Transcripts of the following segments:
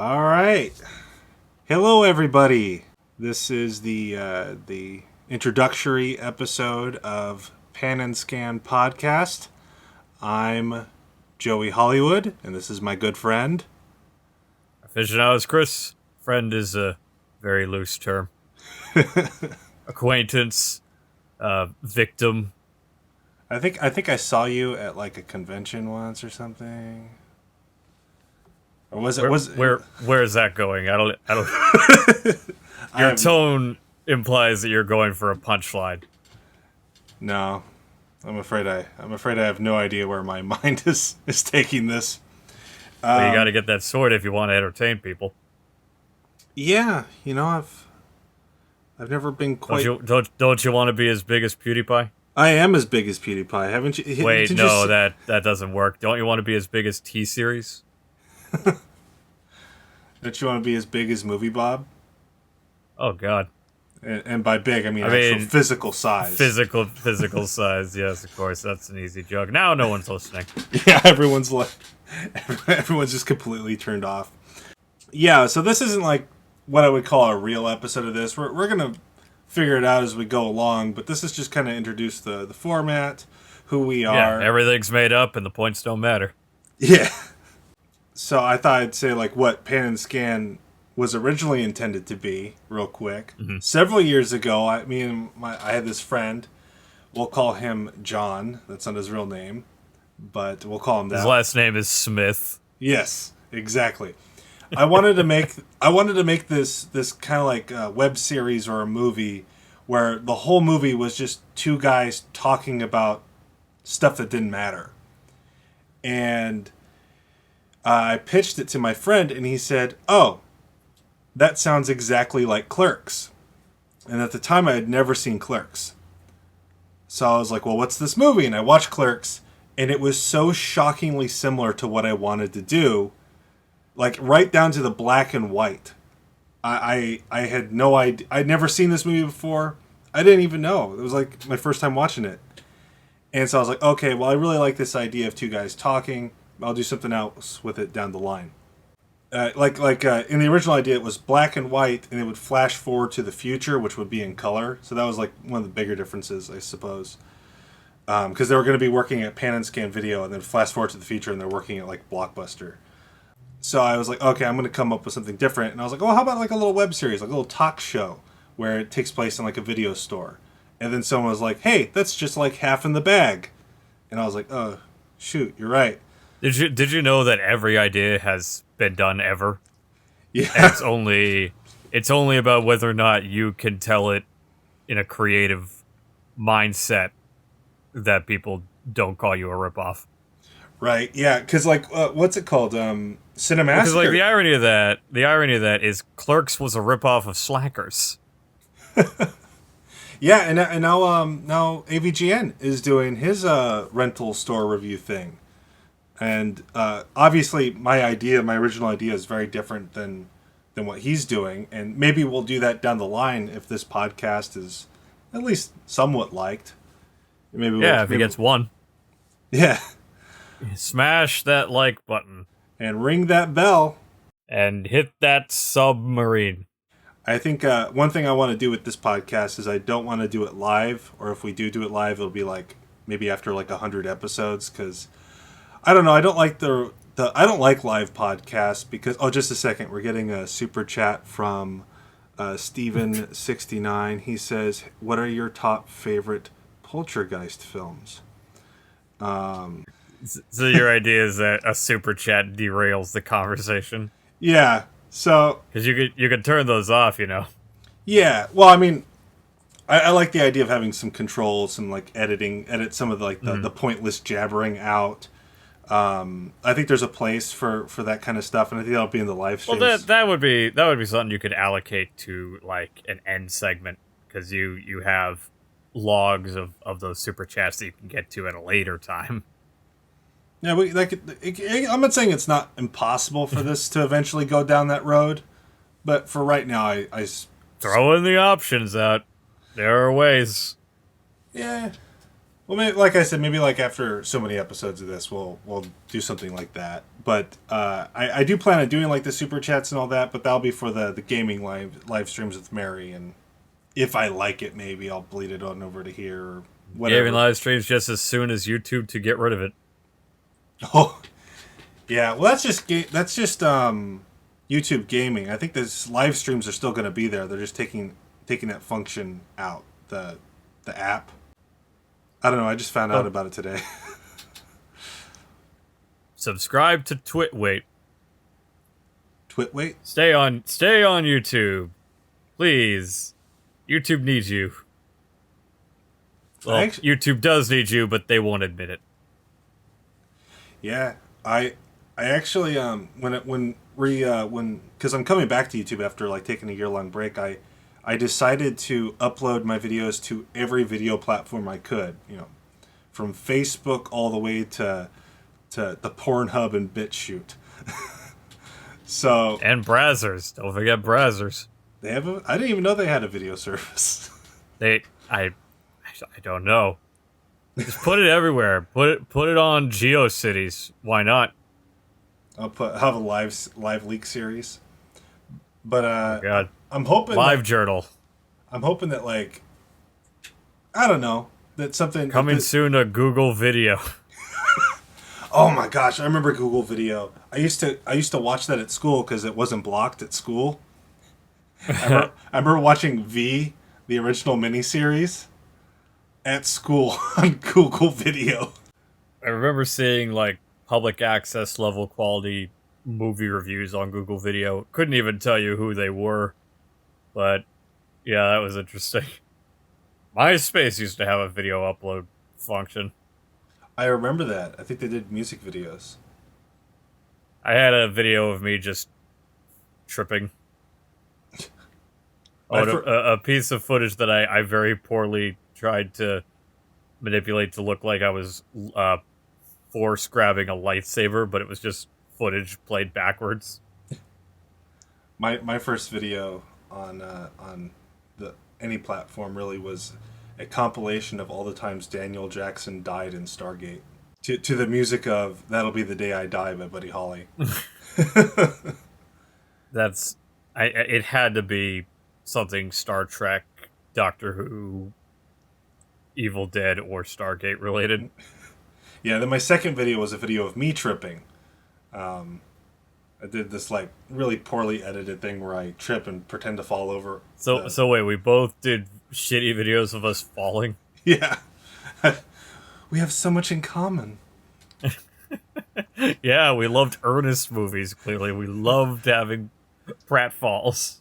All right. Hello, everybody. This is the introductory episode of Pan and Scan podcast. I'm Joey Hollywood, and this is my good friend. Aficionados Chris. Friend is a very loose term. Acquaintance, victim. I think I saw you at like a convention once or something. Or was it? Where is that going? I don't. Your tone implies that you're going for a punchline. No, I'm afraid I have no idea where my mind is taking this. Well, you got to get that sword if you want to entertain people. Yeah, I've never been quite. Don't you want to be as big as PewDiePie? I am as big as PewDiePie, haven't you? Wait, no, that doesn't work. Don't you want to be as big as T-Series? Don't you want to be as big as Movie Bob? Oh God! And by big, I mean actual physical size. Physical size. Yes, of course. That's an easy joke. Now no one's listening. Yeah, everyone's just completely turned off. Yeah, so this isn't like what I would call a real episode of this. We're gonna figure it out as we go along, but this is just kind of introduce the format, who we are. Yeah, everything's made up and the points don't matter. Yeah. So I thought I'd say like what Pan and Scan was originally intended to be, real quick. Mm-hmm. Several years ago, I had this friend. We'll call him John. That's not his real name, but we'll call him that. His last name is Smith. Yes, exactly. I wanted to make this kind of like a web series or a movie where the whole movie was just two guys talking about stuff that didn't matter. And I pitched it to my friend, and he said, "Oh, that sounds exactly like Clerks." And at the time, I had never seen Clerks. So I was like, well, what's this movie? And I watched Clerks, and it was so shockingly similar to what I wanted to do, like right down to the black and white. I had no idea. I'd never seen this movie before. I didn't even know. It was like my first time watching it. And so I was like, okay, well, I really like this idea of two guys talking. I'll do something else with it down the line. In the original idea, it was black and white, and it would flash forward to the future, which would be in color. So that was like one of the bigger differences, I suppose. Because they were going to be working at Pan and Scan Video, and then flash forward to the future, and they're working at like Blockbuster. So I was like, okay, I'm going to come up with something different. And I was like, oh, how about like a little web series, like a little talk show, where it takes place in like a video store. And then someone was like, hey, that's just like half in the bag. And I was like, oh, shoot, you're right. Did you know that every idea has been done ever? Yeah. And it's only about whether or not you can tell it in a creative mindset that people don't call you a ripoff. Right. Yeah. Because like, what's it called? Cinemassacre. Because like the irony of that is Clerks was a ripoff of Slackers. Yeah, and now AVGN is doing his rental store review thing. And obviously, my original idea is very different than what he's doing. And maybe we'll do that down the line if this podcast is at least somewhat liked. If it gets one. Yeah. Smash that like button. And ring that bell. And hit that submarine. I think one thing I want to do with this podcast is I don't want to do it live. Or if we do it live, it'll be like maybe after like 100 episodes, because I don't know. I don't like I don't like live podcasts because... Oh, just a second. We're getting a super chat from Steven69. He says, what are your top favorite Poltergeist films? So your idea is that a super chat derails the conversation? Yeah. So... Because you could turn those off, you know? Yeah. Well, I mean... I like the idea of having some control, some like edit some of the, like the pointless jabbering out. I think there's a place for that kind of stuff, and I think that'll be in the live streams. Well, that would be something you could allocate to like an end segment, because you have logs of those super chats that you can get to at a later time. Yeah, I'm not saying it's not impossible for this to eventually go down that road, but for right now, I throwing the options out. There are ways. Yeah. Well, maybe, like I said, maybe like after so many episodes of this, we'll do something like that. But I do plan on doing like the super chats and all that, but that'll be for the gaming live streams with Mary, and if I like it, maybe I'll bleed it on over to here or whatever. Gaming live streams just as soon as YouTube to get rid of it. Oh, yeah. Well, that's just YouTube gaming. I think the live streams are still going to be there. They're just taking that function out, the app. I don't know. I just found out about it today. Subscribe to Twitwait. Twitwait? Stay on YouTube. Please. YouTube needs you. Well, YouTube does need you, but they won't admit it. Yeah. I actually because I'm coming back to YouTube after like taking a year-long break, I decided to upload my videos to every video platform I could, from Facebook all the way to the Pornhub and BitChute. So and Brazzers, don't forget Brazzers. They have I didn't even know they had a video service. I don't know. Just put it everywhere. Put it on GeoCities. Why not? I'll have a live leak series. But oh God. I'm hoping Journal. I'm hoping that like I don't know that something coming soon to Google Video. Oh my gosh, I remember Google Video. I used to watch that at school because it wasn't blocked at school. I remember watching V, the original miniseries, at school on Google Video. I remember seeing like public access level quality movie reviews on Google Video. Couldn't even tell you who they were, but yeah, that was interesting. MySpace used to have a video upload function. I remember that. I think they did music videos. I had a video of me just tripping. A piece of footage that I very poorly tried to manipulate to look like I was force grabbing a lightsaber, but it was just footage played backwards. My first video on any platform really was a compilation of all the times Daniel Jackson died in Stargate to the music of "That'll Be the Day I Die" by Buddy Holly. It had to be something Star Trek, Doctor Who, Evil Dead, or Stargate related. Yeah, then my second video was a video of me tripping. I did this like really poorly edited thing where I trip and pretend to fall over. So wait, we both did shitty videos of us falling? Yeah. We have so much in common. Yeah, we loved earnest movies, clearly. We loved having pratfalls.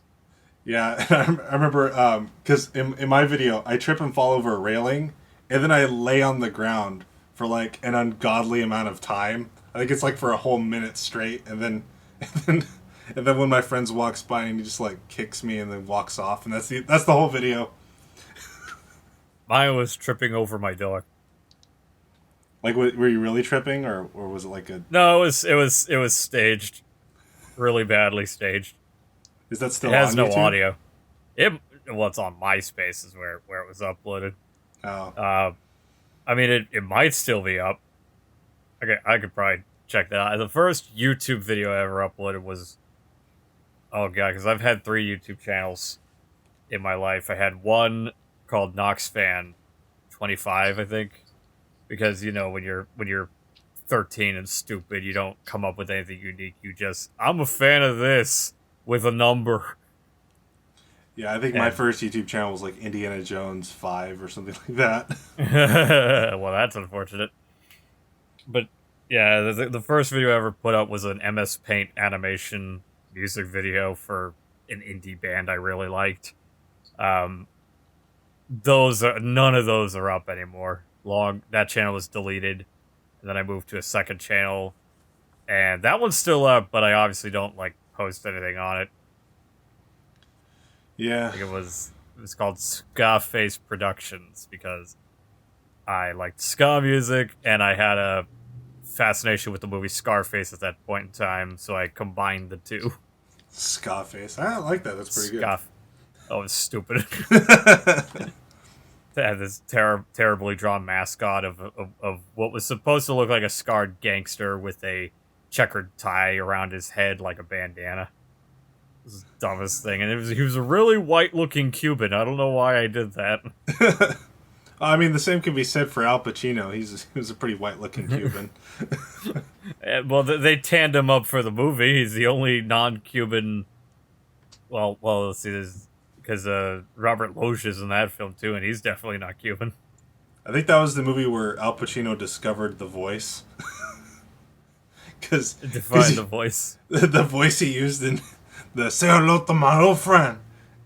Yeah, I remember, because in my video, I trip and fall over a railing, and then I lay on the ground for like an ungodly amount of time. I think it's like for a whole minute straight, and then when my friends walks by and he just like kicks me and then walks off, and that's the whole video. Mine was tripping over my dog. Like, were you really tripping, or was it like a? No, it was staged, really badly staged. Is that still? It has on no YouTube? audio. It's on MySpace is where it was uploaded. Oh. I mean, it might still be up. I could probably check that out. The first YouTube video I ever uploaded was, oh god, because I've had 3 YouTube channels in my life. I had one called NoxFan25, I think, because when you're 13 and stupid, you don't come up with anything unique. You just, I'm a fan of this with a number. Yeah, I think my first YouTube channel was like Indiana Jones 5 or something like that. Well, that's unfortunate. But yeah, the first video I ever put up was an MS Paint animation music video for an indie band I really liked. None of those are up anymore. That channel was deleted, and then I moved to a second channel, and that one's still up, but I obviously don't like post anything on it. Yeah, Like it was called Scarface Productions because I liked ska music and I had a fascination with the movie Scarface at that point in time, so I combined the two. Scarface. I like that. That's pretty good. Oh, it's stupid. They had this terribly drawn mascot of what was supposed to look like a scarred gangster with a checkered tie around his head like a bandana. It was the dumbest thing, and he was a really white-looking Cuban. I don't know why I did that. I mean, the same can be said for Al Pacino. He was a pretty white-looking Cuban. Well, they tanned him up for the movie. He's the only non-Cuban. Well, let's see, because Robert Loge is in that film too, and he's definitely not Cuban. I think that was the movie where Al Pacino discovered the voice. Define the voice. The voice he used in the "Say hello to my old friend."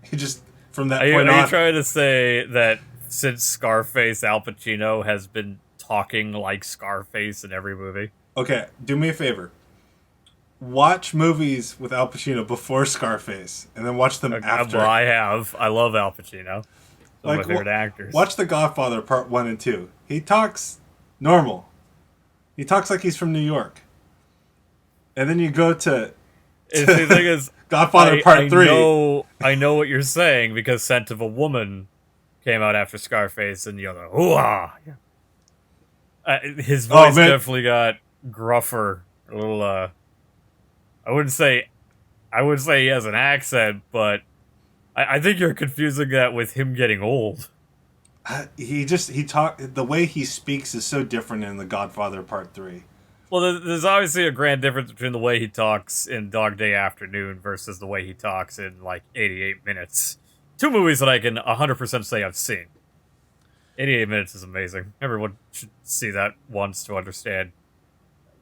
He just from that point on. Are you trying to say that since Scarface, Al Pacino has been talking like Scarface in every movie? Okay, do me a favor. Watch movies with Al Pacino before Scarface, and then watch them after. Well, I have. I love Al Pacino. One of my favorite actors. Watch The Godfather Part 1 and 2. He talks normal. He talks like he's from New York. And then you go to the thing is, Godfather Part 3. I know what you're saying, because Scent of a Woman came out after Scarface, and you're like, hoo-ah! His voice definitely got gruffer. A little, I wouldn't say he has an accent, but I think you're confusing that with him getting old. The way he speaks is so different in The Godfather Part 3. Well, there's obviously a grand difference between the way he talks in Dog Day Afternoon versus the way he talks in, 88 Minutes. Two movies that I can 100% say I've seen. 88 Minutes is amazing. Everyone should see that once to understand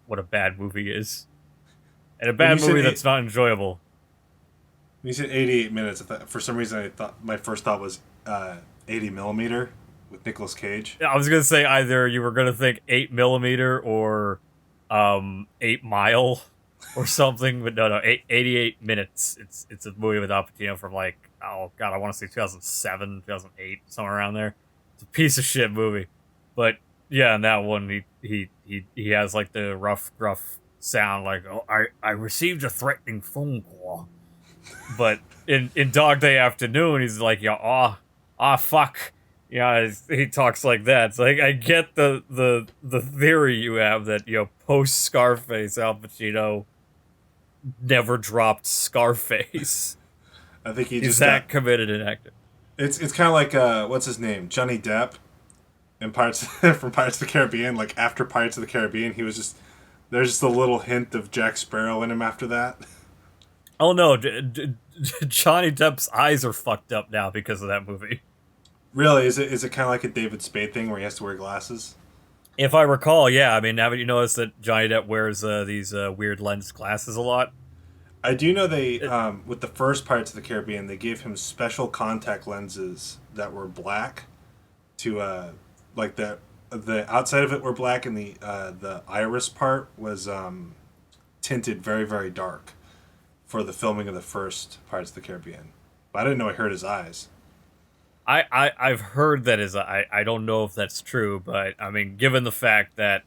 what a bad movie is. And a bad movie that's not enjoyable. When you said 88 Minutes, for some reason I thought my first thought was 80 millimeter with Nicolas Cage. I was going to say either you were going to think 8 millimeter or 8 Mile or something, but no, 88 Minutes. It's a movie with Al Pacino from I want to say 2007, 2008, somewhere around there. It's a piece of shit movie, but yeah, in that one he has the rough, gruff sound I received a threatening phone call, but in Dog Day Afternoon he's like, yeah, fuck. Yeah, he talks like that. So I get the theory you have that post Scarface Al Pacino never dropped Scarface. I think he's that committed an actor. It's kind of like what's his name, Johnny Depp, in Pirates from Pirates of the Caribbean. After Pirates of the Caribbean, there's just a little hint of Jack Sparrow in him after that. Oh no, Johnny Depp's eyes are fucked up now because of that movie. Really? Is it kind of like a David Spade thing where he has to wear glasses? If I recall, yeah. I mean, haven't you noticed that Johnny Depp wears these weird lens glasses a lot? I do know they, with the first Pirates of the Caribbean, they gave him special contact lenses that were black to, the outside of it were black and the iris part was tinted very, very dark for the filming of the first Pirates of the Caribbean. But I didn't know it hurt his eyes. I've heard that I don't know if that's true, but I mean, given the fact that,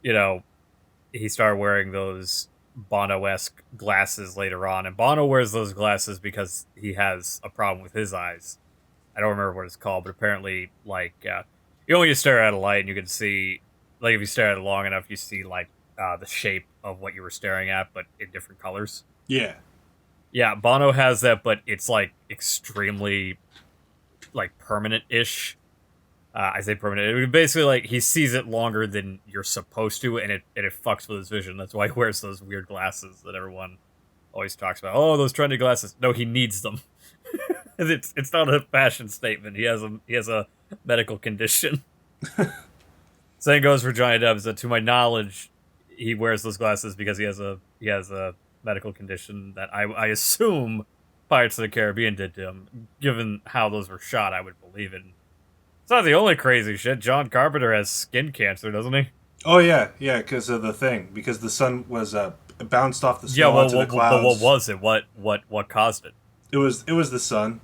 he started wearing those Bono-esque glasses later on, and Bono wears those glasses because he has a problem with his eyes. I don't remember what it's called, but apparently, when you stare at a light and you can see, if you stare at it long enough, you see, the shape of what you were staring at, but in different colors. Yeah. Yeah, Bono has that, but it's, extremely permanent-ish. I say permanent. Basically, he sees it longer than you're supposed to, and it fucks with his vision. That's why he wears those weird glasses that everyone always talks about. Oh, those trendy glasses. No, he needs them. It's not a fashion statement. He has a medical condition. Same goes for Johnny Depp. That, to my knowledge, he wears those glasses because he has a medical condition that I assume Pirates of the Caribbean did to him. Given how those were shot, I would believe it. It's not the only crazy shit. John Carpenter has skin cancer, doesn't he? Oh yeah, because of the thing. Because the sun was bounced off the snow onto the clouds. But what was it? What caused it? It was the sun.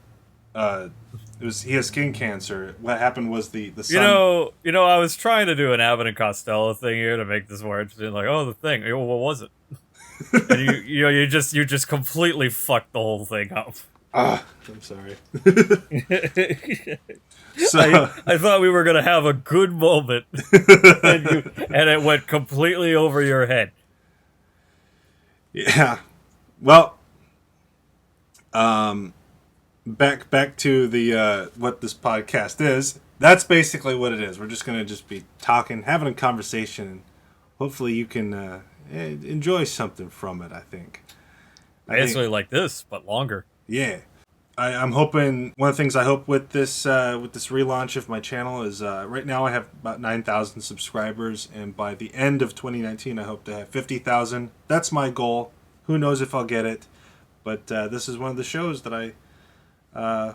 He has skin cancer. What happened was the sun. I was trying to do an Abbott and Costello thing here to make this more interesting. The thing. What was it? And you just completely fucked the whole thing up. I'm sorry. I thought we were gonna have a good moment, and it went completely over your head. Yeah. Well, back to the what this podcast is. That's basically what it is. We're just gonna just be talking, having a conversation, and hopefully you can enjoy something from it. I think. Basically like this, but longer. Yeah. I'm hoping one of the things I hope with this relaunch of my channel is right now I have about 9,000 subscribers, and by the end of 2019 I hope to have 50,000. That's my goal. Who knows if I'll get it, but this is one of the shows that I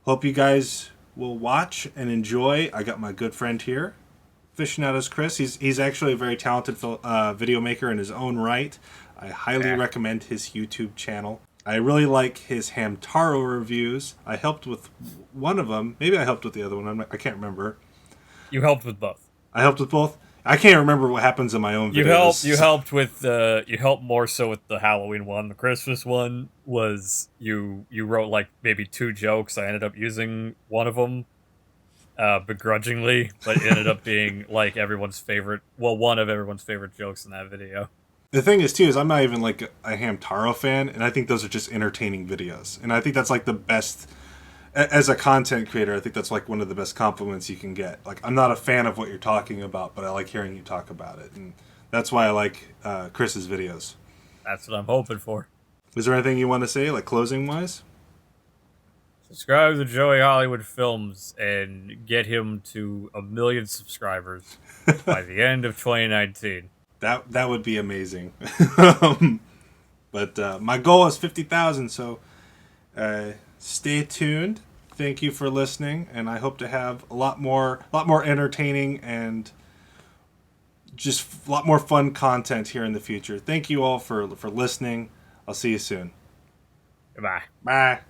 hope you guys will watch and enjoy. I got my good friend here, Fishing Out as Chris. He's actually a very talented video maker in his own right. I highly recommend his YouTube channel. I really like his Hamtaro reviews. I helped with one of them. Maybe I helped with the other one. I can't remember. You helped with both. I helped with both? I can't remember what happens in my own videos. You helped with you helped more so with the Halloween one. The Christmas one was you wrote like maybe 2 jokes. I ended up using one of them begrudgingly, but it ended up being like everyone's favorite. Well, one of everyone's favorite jokes in that video. The thing is, too, is I'm not even, like, a Hamtaro fan, and I think those are just entertaining videos. And I think that's, like, the best... As a content creator, I think that's, like, one of the best compliments you can get. Like, I'm not a fan of what you're talking about, but I like hearing you talk about it. And that's why I like Chris's videos. That's what I'm hoping for. Is there anything you want to say, like, closing-wise? Subscribe to Joey Hollywood Films and get him to 1 million subscribers by the end of 2019. That would be amazing. But my goal is 50,000, so stay tuned. Thank you for listening, and I hope to have a lot more entertaining and just a lot more fun content here in the future. Thank you all for listening. I'll see you soon. Goodbye. Bye.